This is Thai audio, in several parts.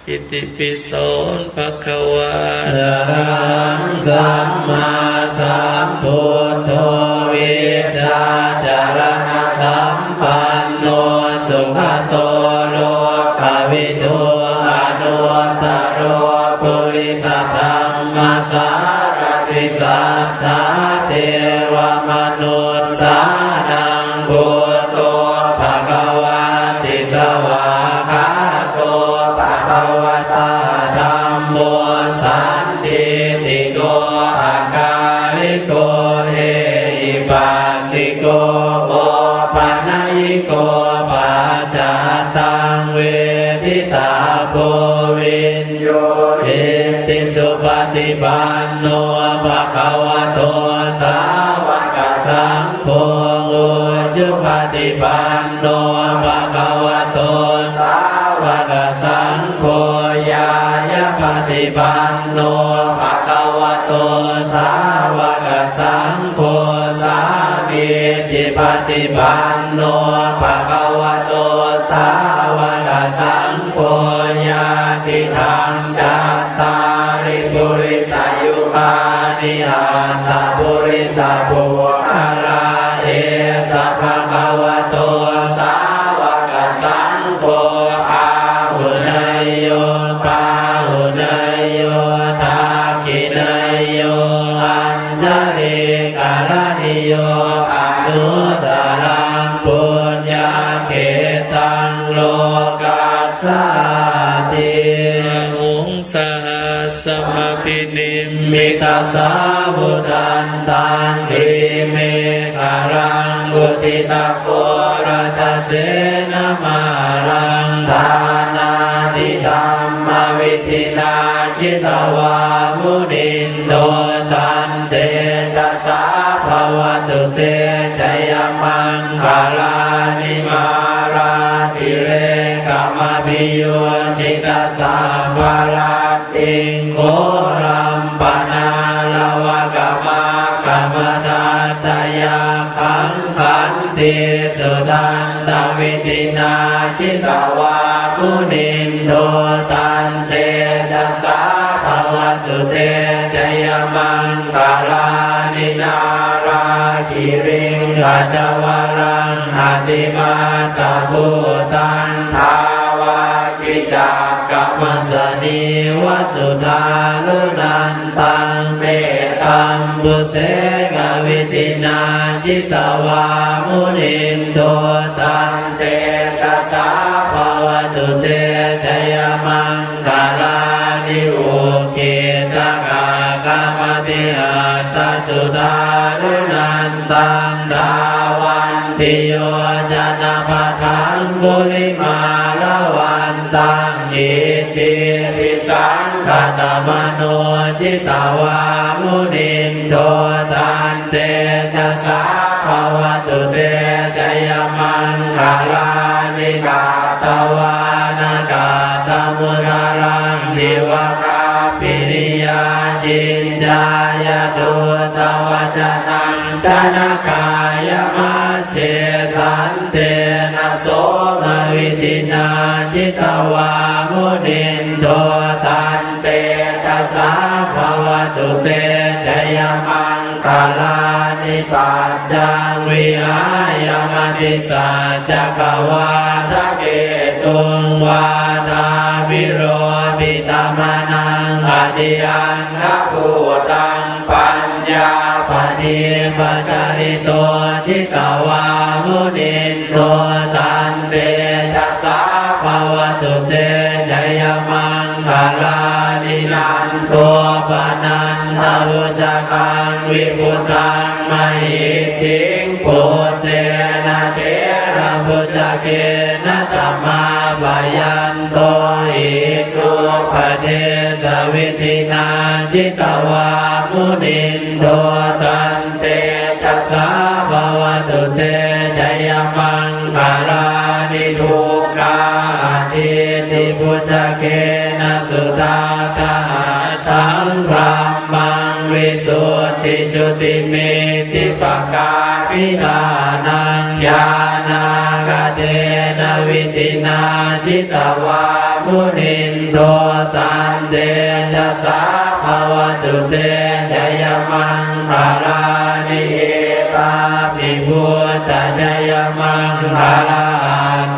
อิติปิโสภะคะวะสรังสัมมาสัมพุทโธวิชาจารณสัมปันโนสุขโตโลกวิทูอนุตตโรปุริสธรรมสารติสัทธาเทวมนุษย์สานังพุทโธภะคะวะติสวาคาโตภะคะวะตาธัมโมสันติติโกอาการิโกเอหิปัสสิโกโอปัญญิโกปัจจตังเวทิตาโพวินโยเอติสุปฏิปันโนภะคะวะโตสาวกสังโฆอุจุปฏิปันโนภะคะวะโตสาวกสังโฆญาญปฏิปันโนภะคะวะโตสาวกสังโฆสามีจิปฏิปันโนภะคะวะโตสาวกสังโฆญาติธรรมจัตตาริปุริสายุคานิหันตปุริสปุคลาเอสัพพะคะวะโตสาวกสังโฆอาหุเนยโยปาหุเนยโยทาคิเนยโยอัญจลิกาลนิโยอนุตตรังปุญญาเขตังโลกัสสติหุงสหัสสมพินิมมิตาสาวุตันตังกรีเมฆารังบุติตาโครัสเสนมาลังทานาติธรรมวิธินาจิตวามุนินโตตันเตจะสาภวตุเตชยมังคาลานิมาราติเรกามพิโยจิตาสาภาลาติงโคลัมปนาลวะกามากามทัตตยาขังขันติสุทันตวิตินาจิตวามุนินโทตันเตจะสาภวตุเตชยมังคาลานินาราคิริงกัจวรังอติมาตาภูตังทาวากิจากกัมสนิวสุธาลุนันตังเมตัมบุเสกวิตินาจิตวามุนินโทตันเตชะสาภวตุเตชยมังคาลานิอุคิตกากามติอัตตสุธาลุนันตังดาวันติโยจนะปะทังกุลิมาลวันตังอิติปิสังขตมโนจิตวามุนินโทตันเตจะสาภวตุเตชยมังคาลานิกาตวานากาตมุทารังนิวะคาปินิยาจินจายตุตวจนังชนะกายมัจเจสันเตนะโสมวิตินาจิตวามุนินโทตันเตชะสาภวตุเตชยมังคาลานิสัจจังวิหายมติสัจจกวาทะเกตุงวาทาวิโรปิตมนังอธิยันทภูตังปัญญาปฏิปัจจริโตจิตวามุนินโทตันเตชะสาภวตุเตชยมังคาลานินันโทปนันทวุจกังวิพุตังมหิทิงปุตเตนะเทระพุจเกนะตัมมาบายันโตอิทุปเทสวิธินาจิตวามุนินโทตันเตชะสาภวตุเตชยมังคาลานิทุกขาทิติพุจเกนะสุตาตาทังกรัมมังวิ สุทธิจุติเมธิปกาปิทานังญาณากเทนะวิธินาจิตวามุนินโทตันเตชะสาภวตุเตชยมังคารานิเอตาภิพุทธชยมังคารา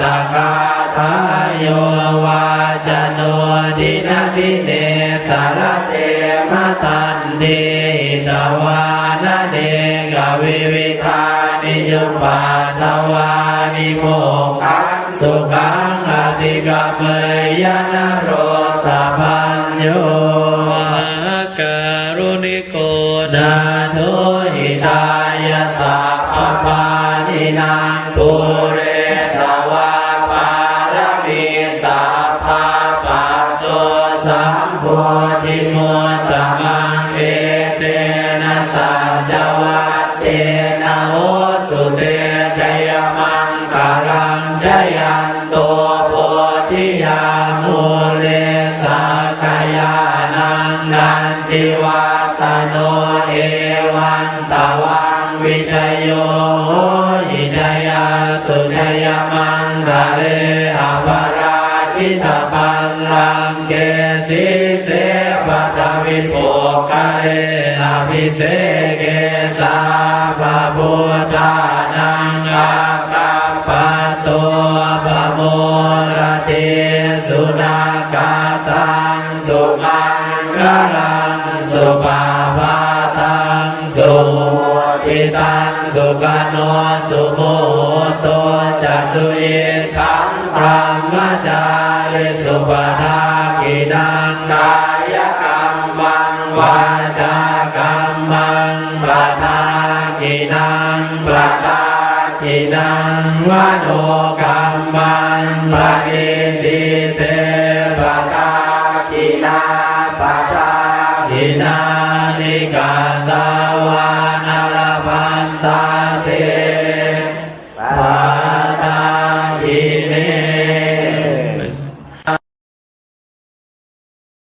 ตคาทายโยวาจโนดินาทิเนสารเตมะตันเดตวานะเดกวิวิธานิจุปัตถวานิโมกขังสุขังอธิกามเมยนะโรสะพัญโยมหาการุณิโกนาโทหิตายะสัพพปานินางปุเรตวาปารมีสัพพะปัตโตสัมโพธิมุตตมังเอเตนะสัจวัตเจนะโหตุเตชยมังคารังชยันโตโพธิยามุเลสักยานังนันทิวัตโนเอวันตวังวิชยโยหิชยาสุชยมังคะเลอภราชิตปัลลังเกสิเสปัทวิโภคเลอภิเสเกสาภะพุทธานังอาคัปปะโตปะโมรติสุนาคาตังสุมังคลังสุปาภาตังสุทิตังสุขโนสุโมโตจัสสุเอขังพรหมจาริสุปทากินังกายกรรมังวาจากรรมังปะทากินังปะทากินังวโนกรรมังปะนิทิเตปะทากินาปะทากินานิกา